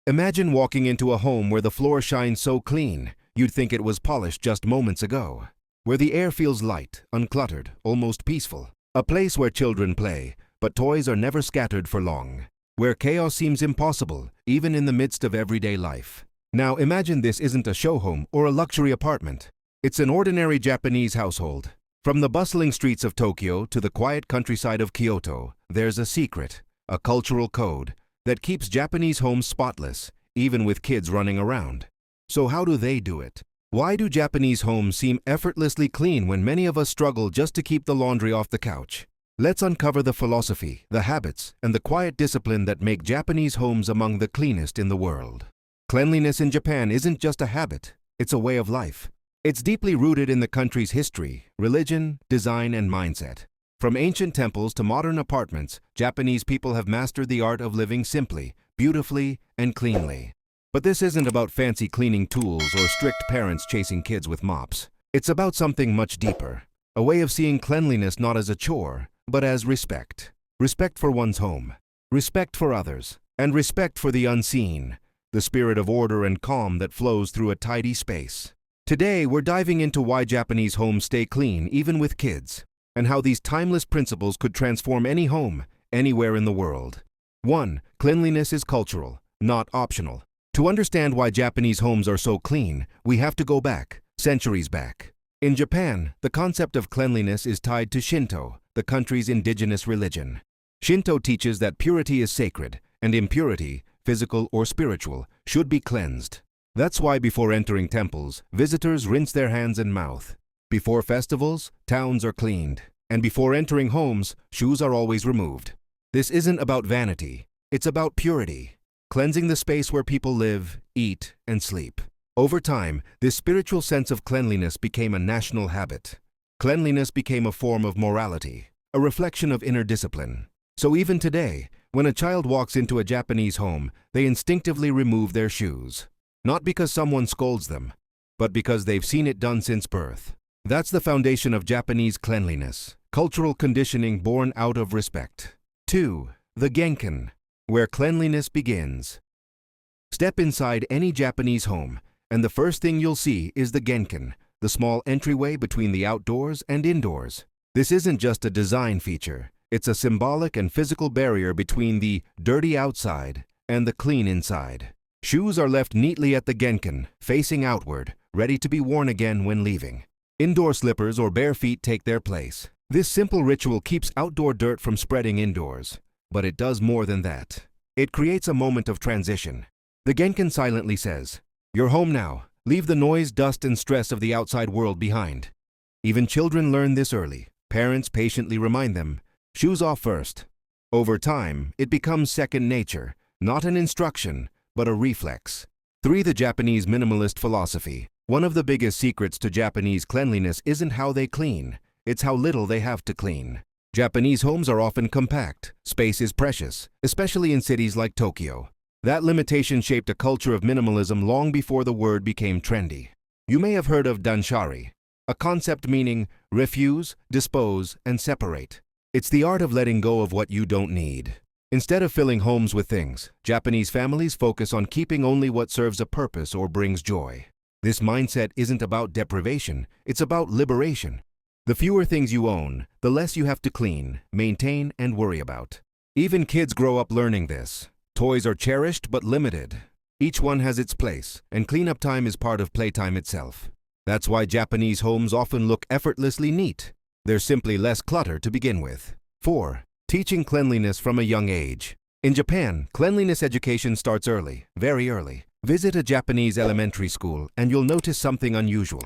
Imagine walking into a home where the floor shines so clean, you'd think it was polished just moments ago. Where the air feels light, uncluttered, almost peaceful. A place where children play, but toys are never scattered for long. Where chaos seems impossible, even in the midst of everyday life. Now imagine this isn't a show home or a luxury apartment. It's an ordinary Japanese household. From the bustling streets of Tokyo to the quiet countryside of Kyoto, there's a secret, a cultural code, that keeps Japanese homes spotless, even with kids running around. So how do they do it? Why do Japanese homes seem effortlessly clean when many of us struggle just to keep the laundry off the couch? Let's uncover the philosophy, the habits, and the quiet discipline that make Japanese homes among the cleanest in the world. Cleanliness in Japan isn't just a habit, it's a way of life. It's deeply rooted in the country's history, religion, design, and mindset. From ancient temples to modern apartments, Japanese people have mastered the art of living simply, beautifully, and cleanly. But this isn't about fancy cleaning tools or strict parents chasing kids with mops. It's about something much deeper. A way of seeing cleanliness not as a chore, but as respect. Respect for one's home, respect for others, and respect for the unseen, the spirit of order and calm that flows through a tidy space. Today, we're diving into why Japanese homes stay clean even with kids, and how these timeless principles could transform any home, anywhere in the world. 1. Cleanliness is cultural, not optional. To understand why Japanese homes are so clean, we have to go back, centuries back. In Japan, the concept of cleanliness is tied to Shinto, the country's indigenous religion. Shinto teaches that purity is sacred, and impurity, physical or spiritual, should be cleansed. That's why before entering temples, visitors rinse their hands and mouth. Before festivals, towns are cleaned. And before entering homes, shoes are always removed. This isn't about vanity, it's about purity. Cleansing the space where people live, eat, and sleep. Over time, this spiritual sense of cleanliness became a national habit. Cleanliness became a form of morality, a reflection of inner discipline. So even today, when a child walks into a Japanese home, they instinctively remove their shoes. Not because someone scolds them, but because they've seen it done since birth. That's the foundation of Japanese cleanliness, cultural conditioning born out of respect. 2. The Genkan, where cleanliness begins. Step inside any Japanese home, and the first thing you'll see is the Genkan, the small entryway between the outdoors and indoors. This isn't just a design feature, it's a symbolic and physical barrier between the dirty outside and the clean inside. Shoes are left neatly at the Genkan, facing outward, ready to be worn again when leaving. Indoor slippers or bare feet take their place. This simple ritual keeps outdoor dirt from spreading indoors. But it does more than that. It creates a moment of transition. The Genkan silently says, "You're home now. Leave the noise, dust, and stress of the outside world behind." Even children learn this early. Parents patiently remind them, "Shoes off first." Over time, it becomes second nature, not an instruction, but a reflex. 3. The Japanese minimalist philosophy. One of the biggest secrets to Japanese cleanliness isn't how they clean, it's how little they have to clean. Japanese homes are often compact. Space is precious, especially in cities like Tokyo. That limitation shaped a culture of minimalism long before the word became trendy. You may have heard of danshari, a concept meaning refuse, dispose, and separate. It's the art of letting go of what you don't need. Instead of filling homes with things, Japanese families focus on keeping only what serves a purpose or brings joy. This mindset isn't about deprivation, it's about liberation. The fewer things you own, the less you have to clean, maintain, and worry about. Even kids grow up learning this. Toys are cherished but limited. Each one has its place, and cleanup time is part of playtime itself. That's why Japanese homes often look effortlessly neat. There's simply less clutter to begin with. 4. Teaching cleanliness from a young age. In Japan, cleanliness education starts early, very early. Visit a Japanese elementary school and you'll notice something unusual.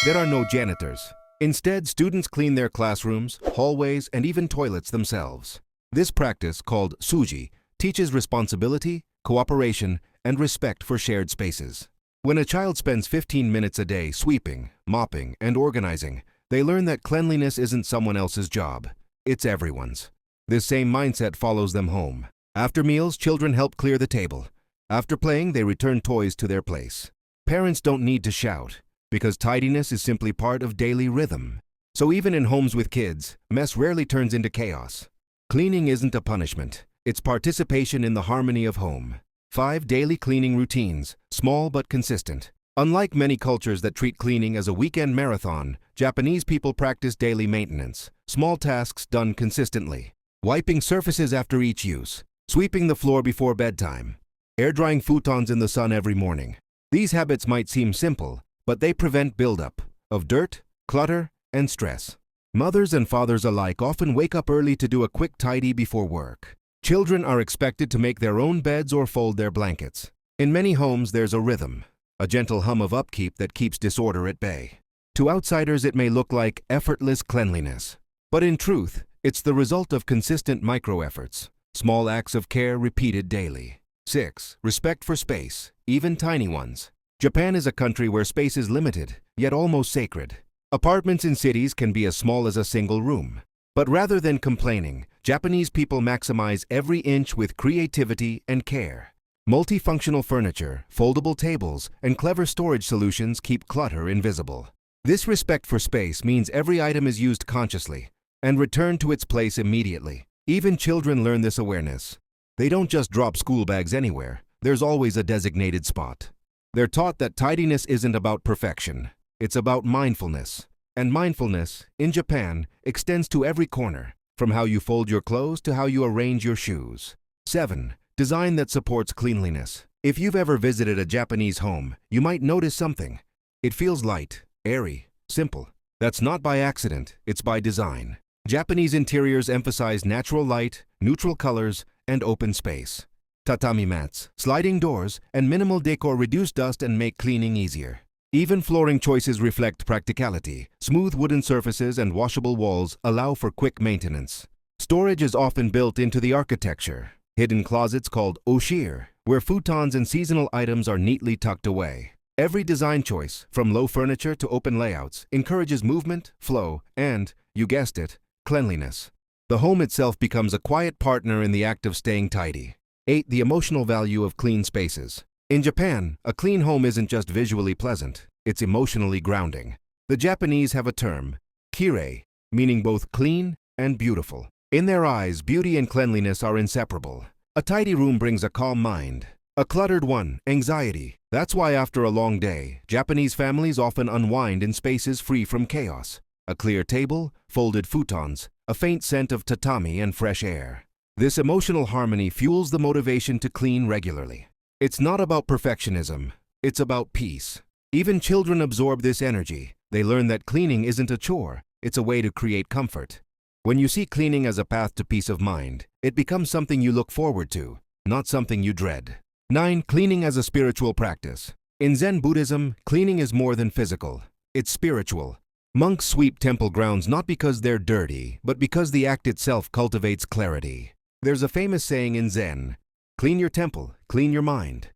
There are no janitors. Instead, students clean their classrooms, hallways, and even toilets themselves. This practice, called suji, teaches responsibility, cooperation, and respect for shared spaces. When a child spends 15 minutes a day sweeping, mopping, and organizing, they learn that cleanliness isn't someone else's job, it's everyone's. This same mindset follows them home. After meals, children help clear the table. After playing, they return toys to their place. Parents don't need to shout, because tidiness is simply part of daily rhythm. So even in homes with kids, mess rarely turns into chaos. Cleaning isn't a punishment, it's participation in the harmony of home. 5. Daily cleaning routines, small but consistent. Unlike many cultures that treat cleaning as a weekend marathon, Japanese people practice daily maintenance, small tasks done consistently. Wiping surfaces after each use, sweeping the floor before bedtime, air-drying futons in the sun every morning. These habits might seem simple, but they prevent buildup of dirt, clutter, and stress. Mothers and fathers alike often wake up early to do a quick tidy before work. Children are expected to make their own beds or fold their blankets. In many homes, there's a rhythm, a gentle hum of upkeep that keeps disorder at bay. To outsiders, it may look like effortless cleanliness. But in truth, it's the result of consistent micro-efforts, small acts of care repeated daily. 6. Respect for space, even tiny ones. Japan is a country where space is limited, yet almost sacred. Apartments in cities can be as small as a single room. But rather than complaining, Japanese people maximize every inch with creativity and care. Multifunctional furniture, foldable tables, and clever storage solutions keep clutter invisible. This respect for space means every item is used consciously and returned to its place immediately. Even children learn this awareness. They don't just drop school bags anywhere. There's always a designated spot. They're taught that tidiness isn't about perfection. It's about mindfulness. And mindfulness, in Japan, extends to every corner, from how you fold your clothes to how you arrange your shoes. 7. Design that supports cleanliness. If you've ever visited a Japanese home, you might notice something. It feels light, airy, simple. That's not by accident, it's by design. Japanese interiors emphasize natural light, neutral colors, and open space. Tatami mats, sliding doors, and minimal decor reduce dust and make cleaning easier. Even flooring choices reflect practicality. Smooth wooden surfaces and washable walls allow for quick maintenance. Storage is often built into the architecture. Hidden closets called oshir, where futons and seasonal items are neatly tucked away. Every design choice, from low furniture to open layouts, encourages movement, flow, and, you guessed it, cleanliness. The home itself becomes a quiet partner in the act of staying tidy. 8. The emotional value of clean spaces. In Japan, a clean home isn't just visually pleasant, it's emotionally grounding. The Japanese have a term, kirei, meaning both clean and beautiful. In their eyes, beauty and cleanliness are inseparable. A tidy room brings a calm mind. A cluttered one, anxiety. That's why after a long day, Japanese families often unwind in spaces free from chaos. A clear table, folded futons, a faint scent of tatami and fresh air. This emotional harmony fuels the motivation to clean regularly. It's not about perfectionism, it's about peace. Even children absorb this energy. They learn that cleaning isn't a chore, it's a way to create comfort. When you see cleaning as a path to peace of mind, it becomes something you look forward to, not something you dread. 9. Cleaning as a spiritual practice. In Zen Buddhism, cleaning is more than physical. It's spiritual. Monks sweep temple grounds not because they're dirty, but because the act itself cultivates clarity. There's a famous saying in Zen, "Clean your temple, clean your mind."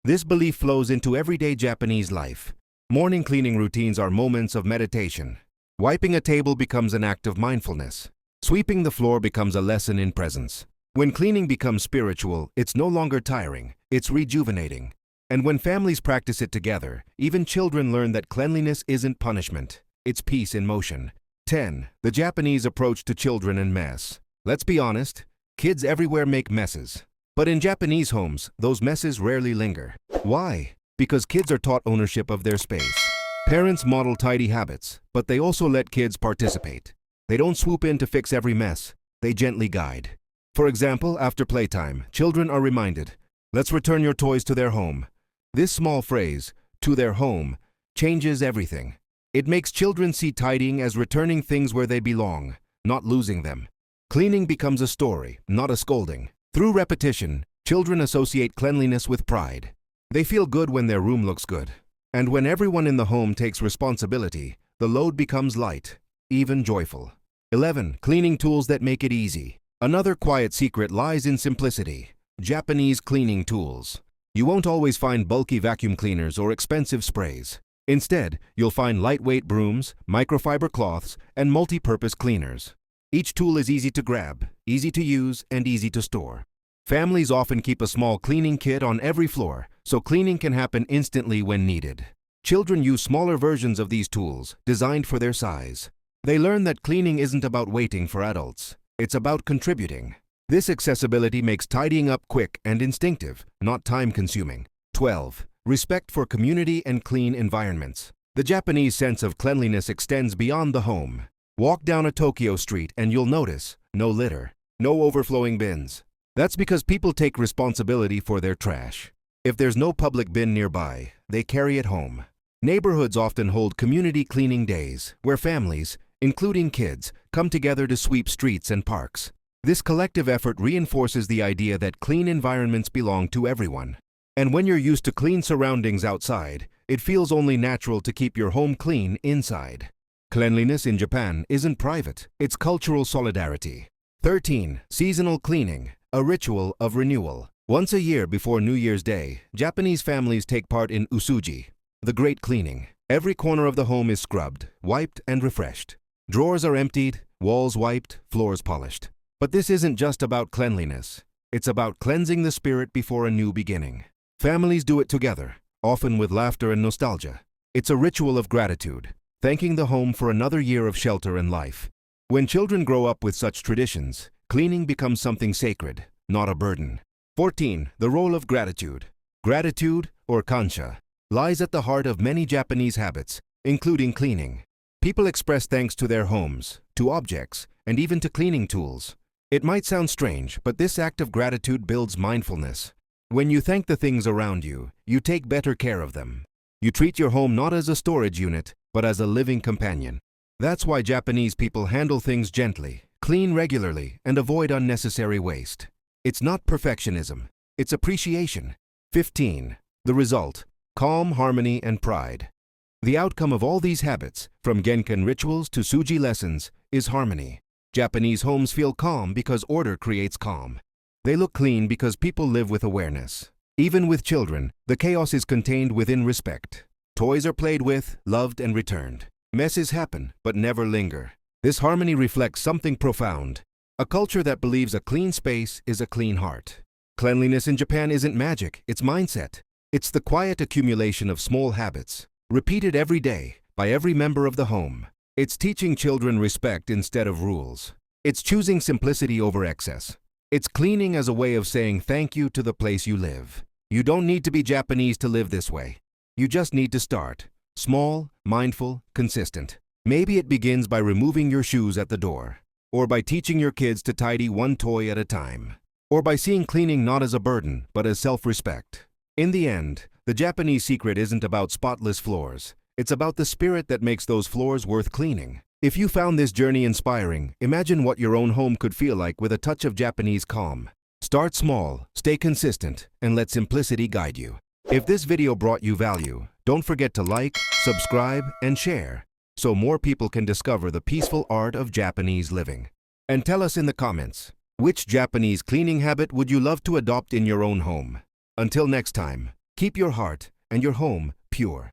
This belief flows into everyday Japanese life. Morning cleaning routines are moments of meditation. Wiping a table becomes an act of mindfulness. Sweeping the floor becomes a lesson in presence. When cleaning becomes spiritual, it's no longer tiring, it's rejuvenating. And when families practice it together, even children learn that cleanliness isn't punishment, it's peace in motion. 10. The Japanese approach to children and mess. Let's be honest, kids everywhere make messes. But in Japanese homes, those messes rarely linger. Why? Because kids are taught ownership of their space. Parents model tidy habits, but they also let kids participate. They don't swoop in to fix every mess, they gently guide. For example, after playtime, children are reminded, "Let's return your toys to their home." This small phrase, "to their home," changes everything. It makes children see tidying as returning things where they belong, not losing them. Cleaning becomes a story, not a scolding. Through repetition, children associate cleanliness with pride. They feel good when their room looks good. And when everyone in the home takes responsibility, the load becomes light, even joyful. 11. Cleaning tools that make it easy. Another quiet secret lies in simplicity. Japanese cleaning tools. You won't always find bulky vacuum cleaners or expensive sprays. Instead, you'll find lightweight brooms, microfiber cloths, and multi-purpose cleaners. Each tool is easy to grab, easy to use, and easy to store. Families often keep a small cleaning kit on every floor, so cleaning can happen instantly when needed. Children use smaller versions of these tools, designed for their size. They learn that cleaning isn't about waiting for adults. It's about contributing. This accessibility makes tidying up quick and instinctive, not time-consuming. 12. Respect for community and clean environments. The Japanese sense of cleanliness extends beyond the home. Walk down a Tokyo street and you'll notice no litter, no overflowing bins. That's because people take responsibility for their trash. If there's no public bin nearby, they carry it home. Neighborhoods often hold community cleaning days, where families, including kids, come together to sweep streets and parks. This collective effort reinforces the idea that clean environments belong to everyone. And when you're used to clean surroundings outside, it feels only natural to keep your home clean inside. Cleanliness in Japan isn't private, it's cultural solidarity. 13. Seasonal cleaning, a ritual of renewal. Once a year before New Year's Day, Japanese families take part in usuji, the great cleaning. Every corner of the home is scrubbed, wiped, and refreshed. Drawers are emptied, walls wiped, floors polished. But this isn't just about cleanliness. It's about cleansing the spirit before a new beginning. Families do it together, often with laughter and nostalgia. It's a ritual of gratitude, thanking the home for another year of shelter and life. When children grow up with such traditions, cleaning becomes something sacred, not a burden. 14. The role of gratitude. Gratitude, or kansha, lies at the heart of many Japanese habits, including cleaning. People express thanks to their homes, to objects, and even to cleaning tools. It might sound strange, but this act of gratitude builds mindfulness. When you thank the things around you, you take better care of them. You treat your home not as a storage unit, but as a living companion. That's why Japanese people handle things gently, clean regularly, and avoid unnecessary waste. It's not perfectionism, it's appreciation. 15. The result: calm, harmony, and pride. The outcome of all these habits, from Genkan rituals to Suji lessons, is harmony. Japanese homes feel calm because order creates calm. They look clean because people live with awareness. Even with children, the chaos is contained within respect. Toys are played with, loved, and returned. Messes happen, but never linger. This harmony reflects something profound: a culture that believes a clean space is a clean heart. Cleanliness in Japan isn't magic, it's mindset. It's the quiet accumulation of small habits, repeated every day by every member of the home. It's teaching children respect instead of rules. It's choosing simplicity over excess. It's cleaning as a way of saying thank you to the place you live. You don't need to be Japanese to live this way. You just need to start. Small, mindful, consistent. Maybe it begins by removing your shoes at the door, or by teaching your kids to tidy one toy at a time, or by seeing cleaning not as a burden, but as self-respect. In the end, the Japanese secret isn't about spotless floors. It's about the spirit that makes those floors worth cleaning. If you found this journey inspiring, imagine what your own home could feel like with a touch of Japanese calm. Start small, stay consistent, and let simplicity guide you. If this video brought you value, don't forget to like, subscribe, and share, so more people can discover the peaceful art of Japanese living. And tell us in the comments, which Japanese cleaning habit would you love to adopt in your own home? Until next time, keep your heart and your home pure.